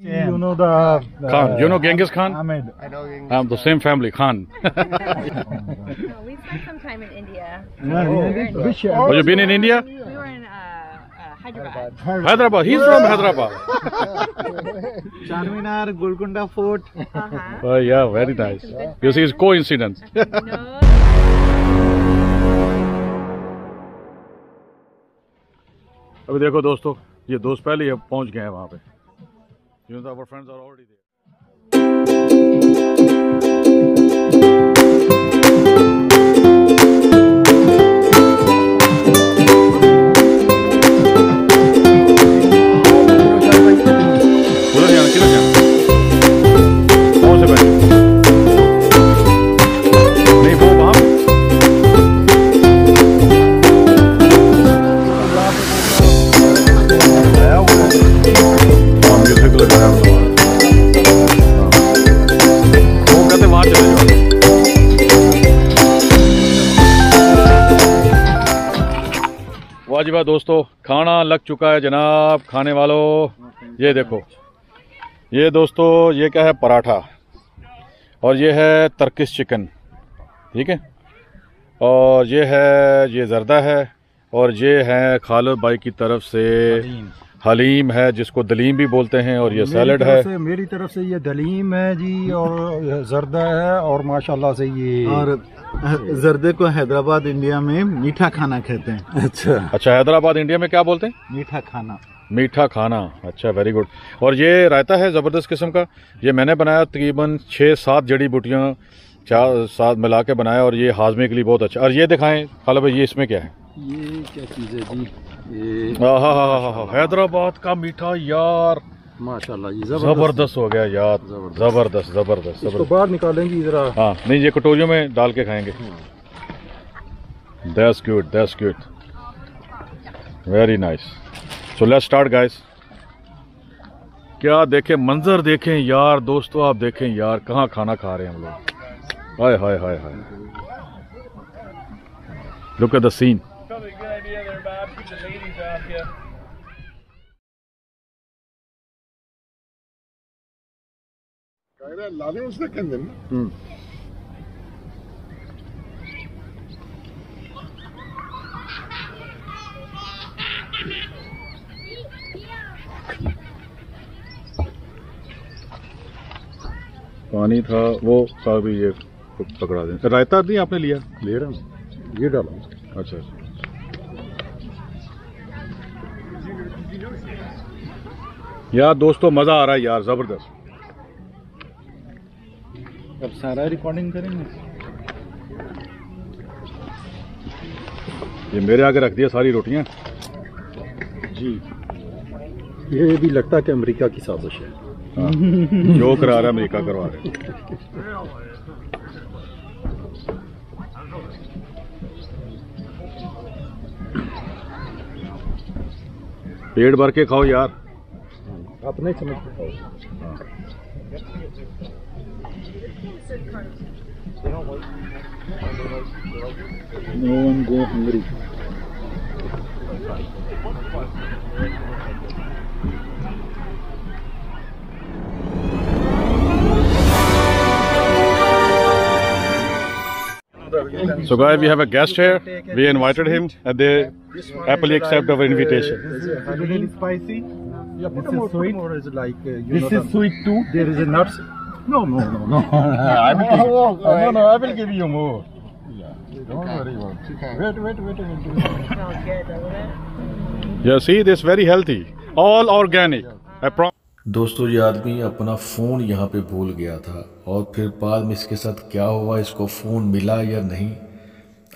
You know the Khan. You know Genghis Khan? Ahmed. I know. I'm the same family, Khan. No, we spent some time in India. Which Oh, you been in India? We were in Hyderabad. Hyderabad. He's from Hyderabad. Charminar, Golconda Fort. Oh yeah, very nice. You see, it's coincidence. No. अभी देखो दोस्तों, ये दोस्त पहले ही पहुंच गए हैं वहाँ पे. You know, our friends are already there. उधर जाना, किधर जाना? कौन से बैंक? नहीं, वो वहाँ. म्यूजिक लगाया हुआ है. वो कहते वहाँ चले जाओ. वाजिबा दोस्तों, खाना लग चुका है जनाब. खाने वालों, ये देखो, ये दोस्तों, ये क्या है? पराठा. और ये है तर्किश चिकन, ठीक है. और ये जर्दा है. और ये है खालिद भाई की तरफ से हलीम है, जिसको दलीम भी बोलते हैं. और ये सैलड है. मेरी तरफ से ये दलीम है जी, और जर्दा है, और माशाल्लाह से ये, और जर्दे को हैदराबाद इंडिया में मीठा खाना कहते हैं. अच्छा, हैदराबाद इंडिया में क्या बोलते हैं? मीठा खाना. मीठा खाना. अच्छा, वेरी गुड. और ये रायता है ज़बरदस्त किस्म का. ये मैंने बनाया, तकरीबन 6-7 जड़ी बूटियाँ 4-7 मिला के बनाया. और ये हाजमे के लिए बहुत अच्छा. और ये दिखाएं खालिद भाई, ये इसमें क्या है? ये क्या चीज़ है जी? हैदराबाद का मीठा यार, माशाल्लाह, ये जबरदस्त हो गया यार. जबरदस्त जबरदस्त इसको जबरदस्त. बाहर निकालेंगे जरा. हाँ, नहीं, ये कटोरियों में डाल के खाएंगे. That's good, that's good, very nice. So let's start guys. क्या देखें, मंजर देखें यार दोस्तों. आप देखें यार, कहाँ खाना खा रहे हैं हम लोग. Hi hi hi hi. Look at the scene. पानी था वो साहब, ये पकड़ा दें. रायता नहीं आपने लिया? ले रहा हूँ, ये डाला. अच्छा. यार दोस्तों, मजा आ रहा है यार, जबरदस्त. अब सारा रिकॉर्डिंग करेंगे. ये मेरे आगे रख दिया सारी रोटियां जी. ये भी लगता है कि अमेरिका की साजिश है. हाँ, जो करा रहा है अमेरिका करवा रहे. पेट भर के खाओ यार. अपने समझ के खाओ. No one go hungry. So guys, we have a guest here. We invited him and they happily accept our invitation. Is it spicy? Yeah, this is sweet. Or is it like This is sweet too. There is a nuts. No. I will give you. No. I will give you more. Yeah. Don't worry about it. Wait. Smells good, doesn't it? Yeah, see, this very healthy, all organic. I promise. दोस्तों, ये आदमी अपना phone यहाँ पे भूल गया था और फिर बाद में इसके साथ क्या हुआ, इसको फ़ोन मिला या नहीं,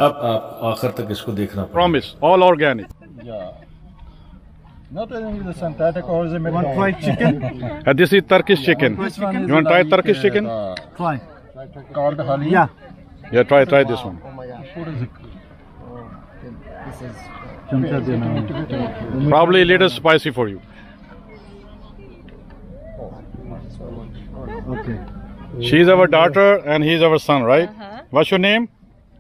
अब आप आखिर तक इसको देखना पड़ेगा. Promise, all organic. Yeah. Not only the synthetic or the McDonald's. Fried chicken. And this is Turkish chicken. You want to try Turkish chicken? Try. Called halim. Yeah. Yeah, try this one. Oh my gosh. What is it? This is Probably a little spicy for you. Okay. She's our daughter and he's our son, right? What's your name?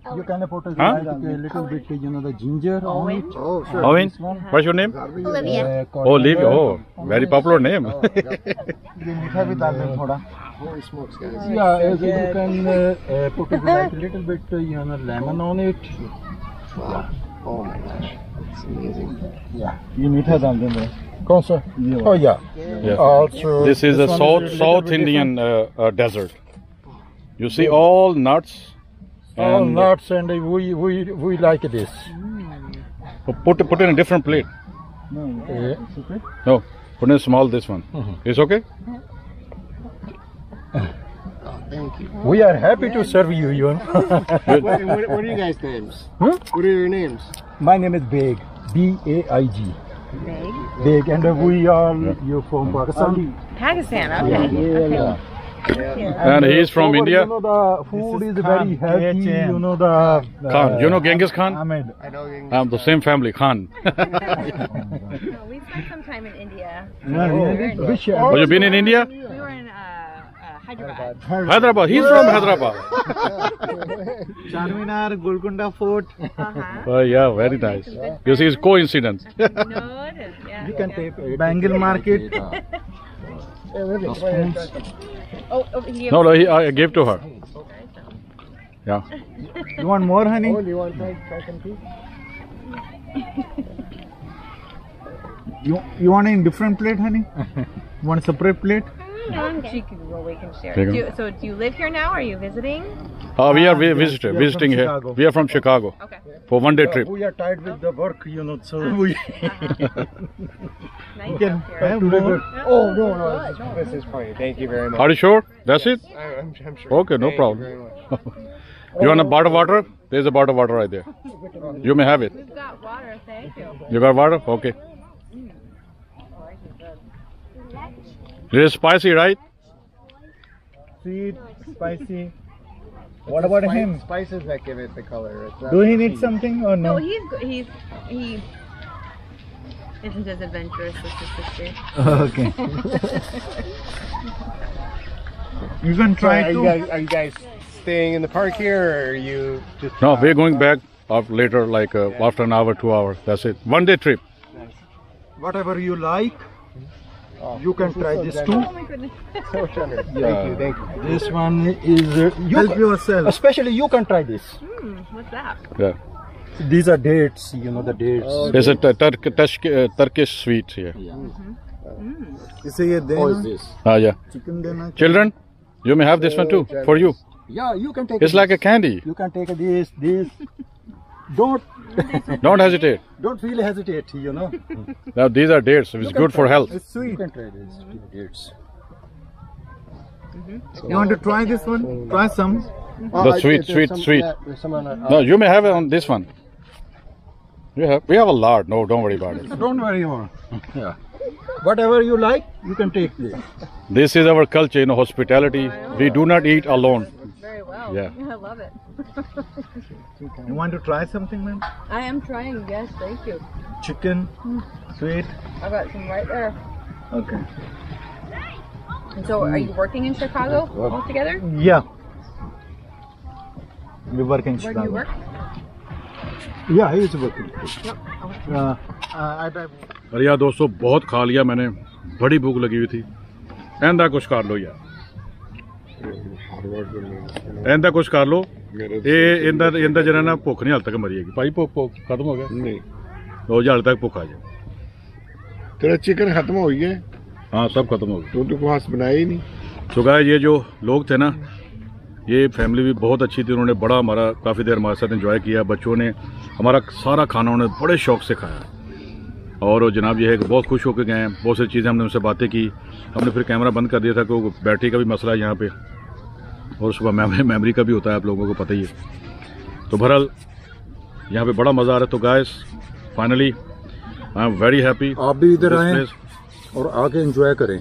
You can put a Huh? little bit, you know, the ginger on it. Oh, sure. Owen, what's your name? Olivia. Oh, Olivia. Oh, very popular name. ये मीठा भी डाल दें थोड़ा. Holy smokes, guys. Yeah, you can put it like a little bit, you know, lemon on it. Wow. Oh my gosh. It's amazing. Yeah, ये मीठा डाल दें बस. कौन सा? Oh yeah. Yes. Also, This is a one South is a little bit Indian desert. You see all nuts. all And nuts, and we like this. put it in a different plate. No, put in a small this one. It's okay. Thank you. We are happy to serve you, you know. What are you guys' names? Huh? What are your names? My name is Beg, B-A-I-G. Big. Beg, and we are you from Pakistan. Pakistan. Okay. Okay. And he is from Over, India. You know, the food is very healthy. You know the Khan. You know Genghis Khan? Ahmed. I know English. I'm the same family, Khan. No, we spent some time in India. Yeah, really? Which, Oh, you been in India? We were in Hyderabad. Hyderabad. He's from Hyderabad. Charminar, Golconda Fort. Uh-huh. Yeah, very nice. You see, it's coincidence. No, it is. Yeah. You can take Bengal Market. Oh, I gave to her. Yeah. You want more, honey? Do you want to try some tea? You want it in different plate, honey? You want a separate plate? we can share. There you Do you live here now? Are you visiting? We are visiting here. Chicago. We are from Chicago Okay. for one-day trip. We are tired with the work, you know, so we Nice can up here. have more. Oh no, this is funny. Thank you very much. Are you sure? That's it? I'm sure. Okay, no Thank problem. You very much. You want a bottle of water? There's a bottle of water right there. You may have it. We've got water. Thank you. You got water? Okay. It is spicy, right? Sweet, spicy. What about him? Spices that give it the color. It's not Do he need cheese. something or No, no? he isn't as adventurous as his sister. Okay. You can try Are to. you guys staying in the park here, or are you just? No, we're going back later, like after an hour, 2 hours. That's it. One-day trip. Whatever you like, you can try this too. Oh my goodness. So generous. Thank you. This one is help yourself. Especially you can try this. What's that? Yeah. These are dates, you know the dates. It's a Turkish sweet here. इसे ये देना, this? Yeah. chicken देना. Children, you may have this one too, for you. Yeah, you can take. It's like a candy. You can take this. Don't hesitate. Don't feel hesitate. You know. Now these are dates. It's good for health. It's sweet. You can try this. Dates. You want to try this one? Try some. The sweet. There's some on No, you may have it on this one. We have a lot. No, don't worry about it. Don't worry about it. Yeah. Whatever you like, you can take this. This is our culture, hospitality. We do not eat alone. Very well. Yeah. I love it. You want to try something, man? I am trying. Yes, thank you. Chicken, sweet. I got some right there. Okay. And so, are you working in Chicago all together? Yeah. We work in Where Chicago. do you work? Yeah, he is working. अरे यार दोस्तों बहुत खा लिया मैंने बड़ी भूख लगी हुई थी ऐंदा कुछ कर लो यार ऐंदा कुछ कर लो ये इंदा जरा ना भुख नहीं हाल तक मरिएगी भाई भुख खत्म हो गया नहीं दो हाल तक भुख आ जाए तेरा चिकन खत्म हो गया हाँ सब खत्म हो गया तो खास बनाया ही नहीं तो गाइस ये जो लोग थे ना ये फैमिली भी बहुत अच्छी थी उन्होंने बड़ा हमारा काफ़ी देर हमारे साथ एंजॉय किया बच्चों ने हमारा सारा खाना उन्होंने बड़े शौक से खाया और जनाब ये है कि बहुत खुश होकर गए हैं बहुत सी चीज़ें हमने उनसे बातें की हमने फिर कैमरा बंद कर दिया था कि बैटरी का भी मसला है यहाँ पे और सुबह मेमोरी का भी होता है आप लोगों को पता ही है तो बहरहाल यहाँ पे बड़ा मज़ा आ रहा है तो guys finally I am very happy आप भी इधर आए और आके एंजॉय करें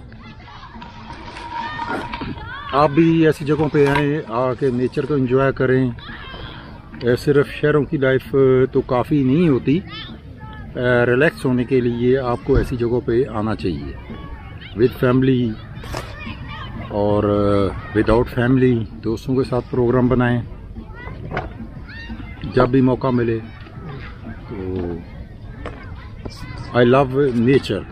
आप भी ऐसी जगहों पे आए आके नेचर को एंजॉय करें सिर्फ शहरों की लाइफ तो काफ़ी नहीं होती रिलैक्स होने के लिए आपको ऐसी जगहों पे आना चाहिए विद फैमिली और विदाउट फैमिली दोस्तों के साथ प्रोग्राम बनाएं जब भी मौका मिले तो आई लव नेचर।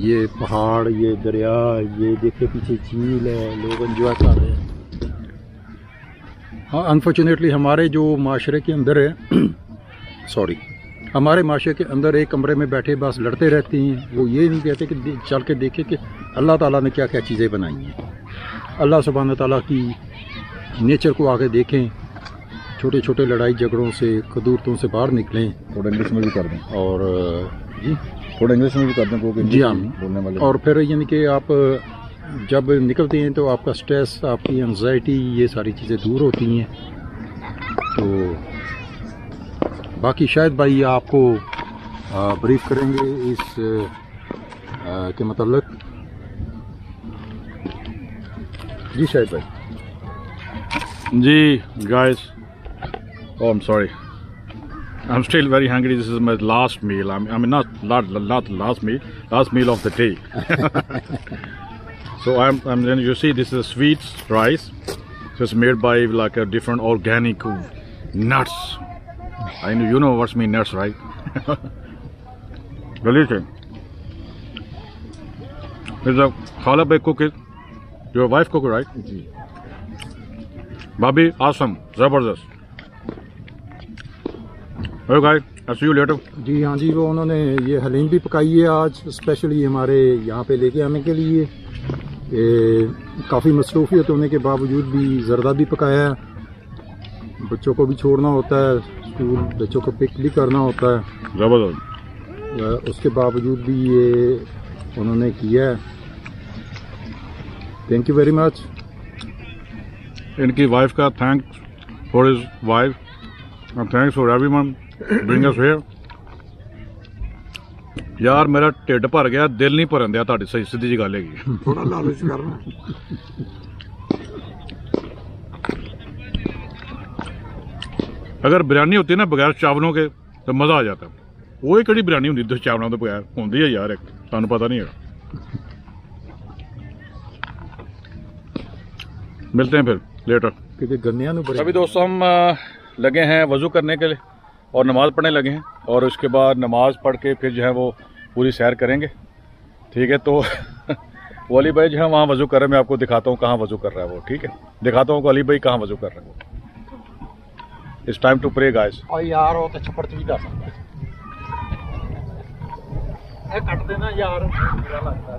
ये पहाड़, ये दरिया, ये देखे पीछे झील है, लोग एंजॉय कर रहे हैं। हाँ, अनफॉर्चुनेटली हमारे जो माशरे के अंदर है सॉरी, हमारे माशरे के अंदर एक कमरे में बैठे बस लड़ते रहते हैं। वो ये नहीं कहते कि चल के देखें कि अल्लाह ताला ने क्या क्या चीज़ें बनाई हैं। अल्लाह सुब्हान ताला की नेचर को आगे देखें, छोटे छोटे लड़ाई झगड़ों से, कदूरतों से बाहर निकलें। थोड़ा इंग्लिश में भी कर दें, और जी थोड़ा इंग्लिश में भी कर दें क्योंकि जी हाँ, बोलने वाले। और फिर यानी कि आप जब निकलते हैं तो आपका स्ट्रेस, आपकी एंजाइटी, ये सारी चीज़ें दूर होती हैं। तो बाकी शायद भाई आपको ब्रीफ करेंगे इस के मतलब। जी शायद भाई। जी guys, oh I'm sorry, I'm still very hungry. This is my last meal. I mean not last meal, last meal of the day. So I'm you see this is sweet rice. So it's made by like a different organic nuts. I know you know what's mean nuts, right? Delicious. It's a Khala Bhai cook it. Your wife cook it, right? Bobby, awesome, Zabardast. Okay guys, I'll see you later. जी हाँ जी, वो उन्होंने ये हलीम भी पकाई है आज specially हमारे यहाँ पे लेके आने के लिए। काफ़ी मसरूफियत होने के बावजूद भी जर्दा भी पकाया है। बच्चों को भी छोड़ना होता है स्कूल, बच्चों को पिक भी करना होता है, जबरदस्त। उसके बावजूद भी ये उन्होंने किया है। Thank you very much. इनकी वाइफ का थैंक्स फॉर हिज वाइफ और thanks for everyone bring us here. यार मेरा ढिड भर गया, दिल नहीं भरन दिया। ਤੁਹਾਡੀ सही सीधी जी गल है। थोड़ा लालच करना। अगर बिरयानी होती ना बगैर चावलों के तो मज़ा आ जाता। वो ही कड़ी बिरयानी होंगी चावलों के बगैर होंगी है यार, एक सानू पता नहीं है। मिलते हैं फिर लेटर। अभी दोस्तों हम लगे हैं वज़ू करने के लिए और नमाज़ पढ़ने लगे हैं, और उसके बाद नमाज़ पढ़ के फिर जो है वो पूरी सैर करेंगे। ठीक है, तो वली भाई जो है वहाँ वज़ू कर रहे हैं। मैं आपको दिखाता हूँ कहाँ वज़ू कर रहा है वो। ठीक है, दिखाता हूँ वली भाई कहाँ वज़ू कर रहा है वो। It's time to pray guys. और यार वो तो छप्पड़ भी कर सकते हैं, कट देना यार, बुरा लगता है।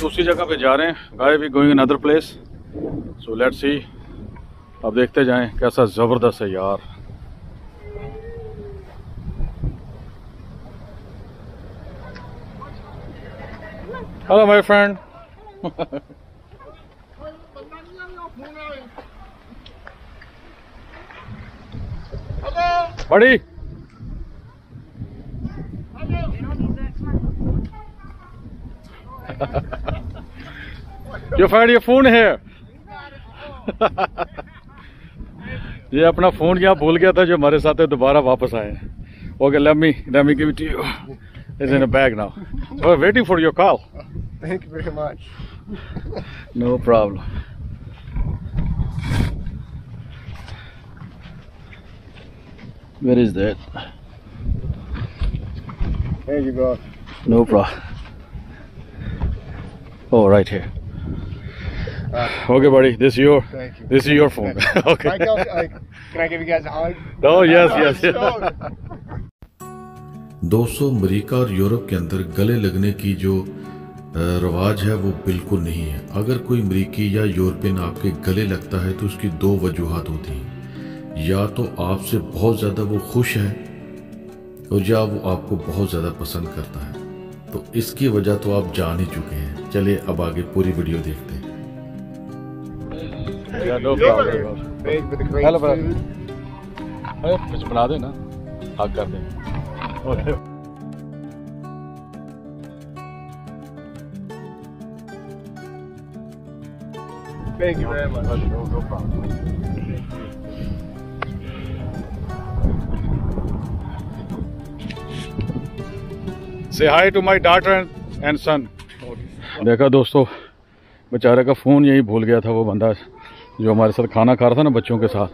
दूसरी जगह पे जा रहे हैं। Guys we going another place, so let's see. अब देखते जाएं कैसा ज़बरदस्त है यार। Hello my friend. बड़ी You find your phone here? ये अपना फोन यहाँ भूल गया था जो हमारे साथ है, दोबारा वापस आए। Okay, let me give it to you. It's in a bag now. We're waiting for your call. Thank you very much. No problem. Where is that? There you go. No problem. Oh, right here. Okay, buddy. This is your. Thank you. This is your phone. Okay. Michael, can I give you guys a hug? Oh yes, yes. दोस्तों, America और Europe के अंदर गले लगने की जो रवाज है वो बिल्कुल नहीं है। अगर कोई अमेरिकी या यूरोपियन आपके गले लगता है तो उसकी दो वजूहात होती हैं, या तो आपसे बहुत ज़्यादा वो खुश है और या वो आपको बहुत ज़्यादा पसंद करता है। तो इसकी वजह तो आप जान ही चुके हैं। चलिए अब आगे पूरी वीडियो देखते हैं। Yeah, no problem. Thank you for the great Hello, brother. food. कुछ बना देना, हाथ कर दे। Thank you very much. No problem. Say hi to my daughter and son. देखा दोस्तों, बेचारे का फ़ोन यही भूल गया था वो बंदा जो हमारे साथ खाना खा रहा था ना बच्चों के साथ।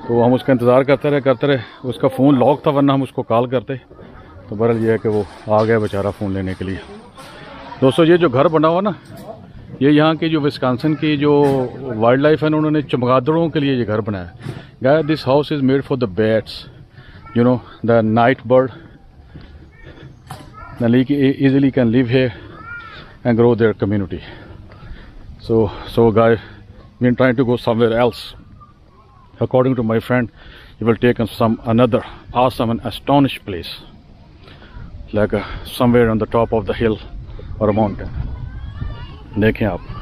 तो हम उसका इंतज़ार करते रहे। उसका फ़ोन लॉक था, वरना हम उसको कॉल करते। तो बहरहाल ये है कि वो आ गया बेचारा फ़ोन लेने के लिए। दोस्तों, ये जो घर बना हुआ ना, ये यहाँ की जो विस्कॉन्सिन की जो वाइल्ड लाइफ है ना, उन्होंने चमगादड़ों के लिए ये घर बनाया। Guys, this house is made for the bats, you know, the night bird easily can live here and grow their community. So guys, we're trying to go somewhere else. According to my friend, he will take us another awesome and astonished place, like somewhere on the top of the hill or a mountain. देखें आप।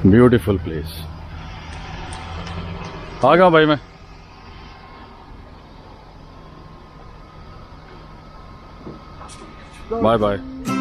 Beautiful place. आ गया भाई मैं। Bye bye.